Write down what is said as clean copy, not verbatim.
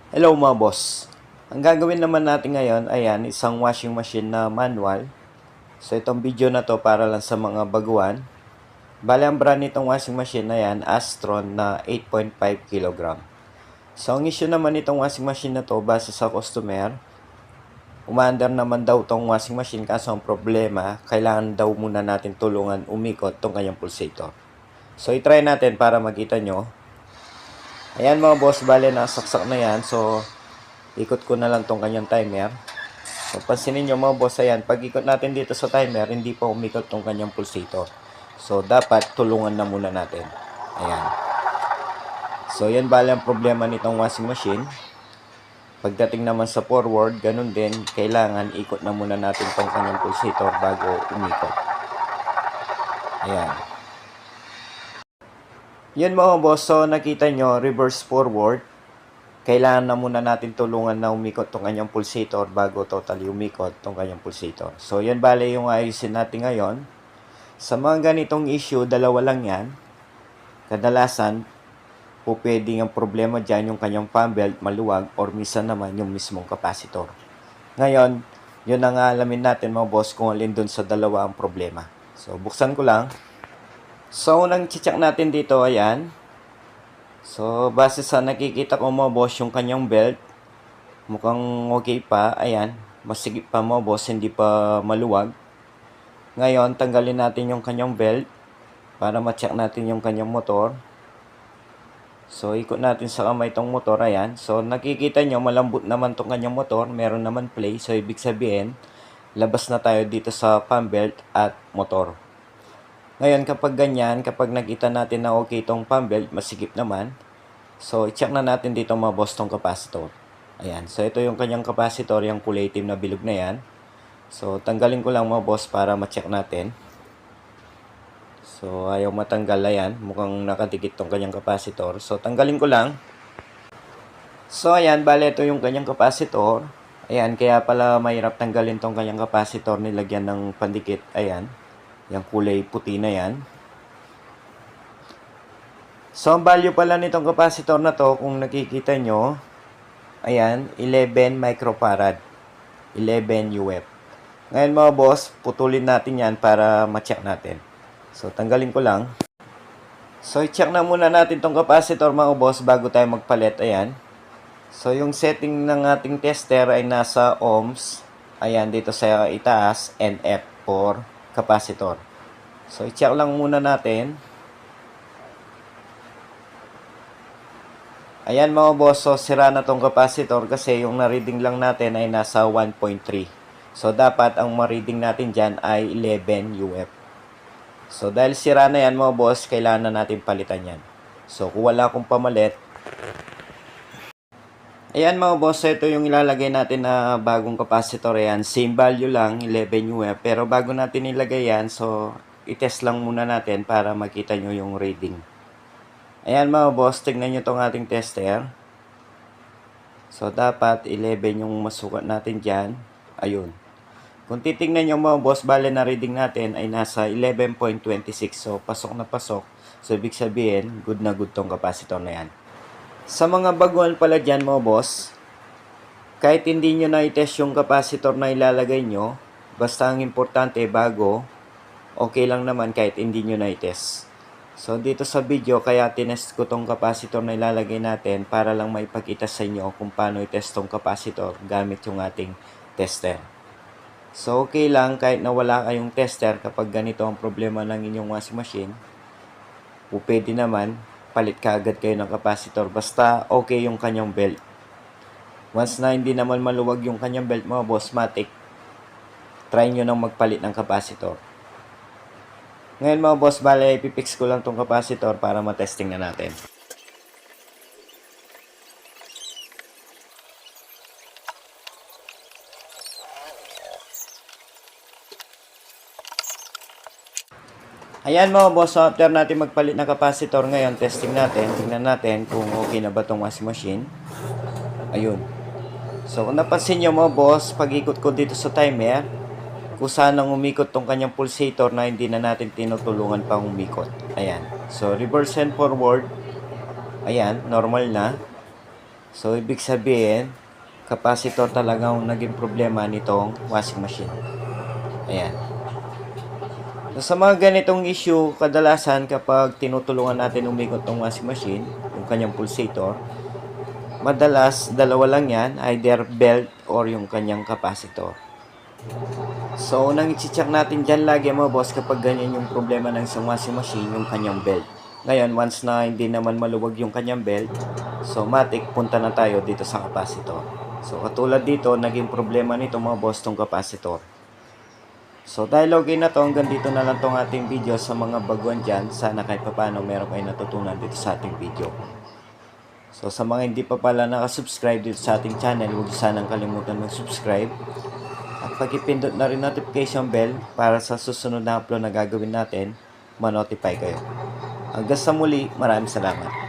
Hello mga boss. Ang gagawin naman natin ngayon, ayan, isang washing machine na manual. So itong video na to para lang sa mga baguhan. Bale ang brand nitong washing machine na yan, Astron na 8.5 kg. So ang issue naman nitong washing machine na to, base sa customer, umaandar naman daw tong washing machine kaso ang problema, kailangan daw muna natin tulungan umikot tong kanyang pulsator. So itry natin para makita nyo. Ayan mga boss, bale nasaksak na yan. So ikot ko na lang tong kanyang timer. So, pansinin nyo mga boss, ayan, pag ikot natin dito sa timer, hindi pa umikot tong kanyang pulsator. So, dapat tulungan na muna natin. Ayan. So, yan bali ang problema nitong washing machine. Pagdating naman sa forward, ganun din, kailangan ikot na muna natin tong kanyang pulsator bago umikot. Ayan. Yun mga boss, so nakita nyo, reverse forward. Kailangan na muna natin tulungan na umikot tong kanyang pulsator bago totally umikot tong kanyang pulsator. So, yan bale yung ayusin natin ngayon. Sa mga ganitong issue, dalawa lang yan. Kadalasan, po pwedeng ang problema dyan yung kanyang fan belt maluwag or minsan naman yung mismong capacitor. Ngayon, yun ang alamin natin mga boss kung alin dun sa dalawa ang problema. So, buksan ko lang. So, unang check natin dito, ayan. So, base sa nakikita ko mga boss, yung kanyang belt, mukhang okay pa. Ayan, masigip pa mga boss, hindi pa maluwag. Ngayon, tanggalin natin yung kanyang belt para ma-check natin yung kanyang motor. So, ikot natin sa kamay itong motor. Ayan, so nakikita nyo, malambot naman itong kanyang motor. Meron naman play, so ibig sabihin, labas na tayo dito sa fan belt at motor. Ngayon, kapag ganyan, kapag nakita natin na okay itong fan belt, masigip naman. So, i-check na natin dito mga boss itong capacitor. Ayan, so ito yung kanyang capacitor, yung kulay itim na bilog na yan. So, tanggalin ko lang mga boss para ma-check natin. So, ayaw matanggal, ayan. Mukhang nakadikit tong kanyang capacitor. So, tanggalin ko lang. So, ayan, bale ito yung kanyang capacitor. Ayan, kaya pala mahirap tanggalin tong kanyang capacitor, nilagyan ng pandikit. Ayan. Yung kulay puti na yan. So, ang value pala nitong capacitor na to, kung nakikita nyo, ayan, 11 microfarad. 11 UF. Ngayon mga boss, putulin natin yan para ma-check natin. So, tanggalin ko lang. So, i-check na muna natin tong capacitor mga boss bago tayo magpalit. Ayan. So, yung setting ng ating tester ay nasa ohms. Ayan, dito sa itaas, NF for capacitor. So, i-check lang muna natin. Ayan mga boss, so sira na tong capacitor kasi yung na-reading lang natin ay nasa 1.3. So, dapat ang ma-reading natin dyan ay 11 UF. So, dahil sira na yan mga boss, kailangan na natin palitan yan. So, kung wala akong pamalit, ayan mga boss, so ito yung ilalagay natin na bagong capacitor. Ayan, same value lang, 11 UF. Pero bago natin ilagay yan, so i-test lang muna natin para makita nyo yung reading. Ayan mga boss, tignan nyo tong ating tester. So, dapat 11 yung masukat natin dyan. Ayun. Kung titignan nyo mga boss, bale na reading natin ay nasa 11.26. So, pasok na pasok. So, ibig sabihin, good na good tong capacitor na yan. Sa mga baguhan pala dyan mga boss, kahit hindi nyo na i-test yung capacitor na ilalagay nyo, basta ang importante bago, okay lang naman kahit hindi nyo na i-test. So, dito sa video, kaya tinest ko tong capacitor na ilalagay natin para lang maipakita sa inyo kung paano i-test tong capacitor gamit yung ating tester. So, okay lang kahit na wala kayong tester kapag ganito ang problema ng inyong washing machine. O pwede naman, palit ka agad kayo ng capacitor basta okay yung kanyang belt. Once na hindi naman maluwag yung kanyang belt mga boss, matic, try nyo nang magpalit ng capacitor. Ngayon mga boss, bale, ipipix ko lang tong capacitor para matesting na natin. Ayan mga boss, so after natin magpalit ng capacitor, ngayon testing natin, tingnan natin kung okay na ba tong washing machine. Ayun. So kung napansin nyo mga boss, pag ikot ko dito sa timer, kung saan nang umikot tong kanyang pulsator na hindi na natin tinutulungan pang umikot. Ayan. So reverse and forward, ayan, normal na. So, ibig sabihin, capacitor talaga ang naging problema nitong washing machine. Ayan. So, sa mga ganitong issue, kadalasan kapag tinutulungan natin umikot ng washing machine, yung kanyang pulsator, madalas dalawa lang yan, either belt or yung kanyang capacitor. So, unang i-check natin dyan lagi mga boss kapag ganyan yung problema ng isang washing machine, yung kanyang belt. Ngayon, once na hindi naman maluwag yung kanyang belt, so matik, punta na tayo dito sa capacitor. So, katulad dito, naging problema nito mga boss tong capacitor. So, dahil okay na to, hanggang dito na lang tong ating video sa mga baguhan dyan. Sana kahit paano meron kayo natutunan dito sa ating video. So, sa mga hindi pa pala nakasubscribe dito sa ating channel, huwag sanang kalimutan mag-subscribe. At pag-ipindot na rin notification bell para sa susunod na upload na gagawin natin, ma-notify kayo. Hanggang sa muli, maraming salamat.